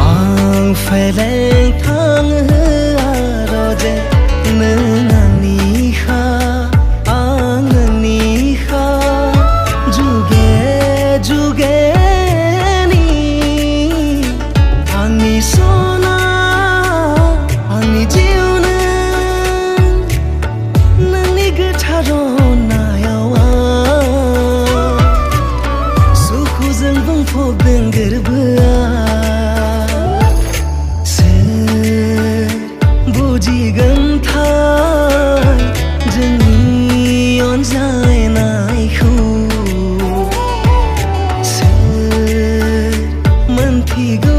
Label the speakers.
Speaker 1: आं फेलें थाङो आरोजे नों आंनिखा आं नोंनिखा जुगे जुगेनि आंनि सना आंनि जिउनो नोंनि गोथार अननायाव सुखुजों बुंफबदों गोरबोआ बुजिगोनथाय जोंनि अनज्लायनायखौ सोर मोनथिगौ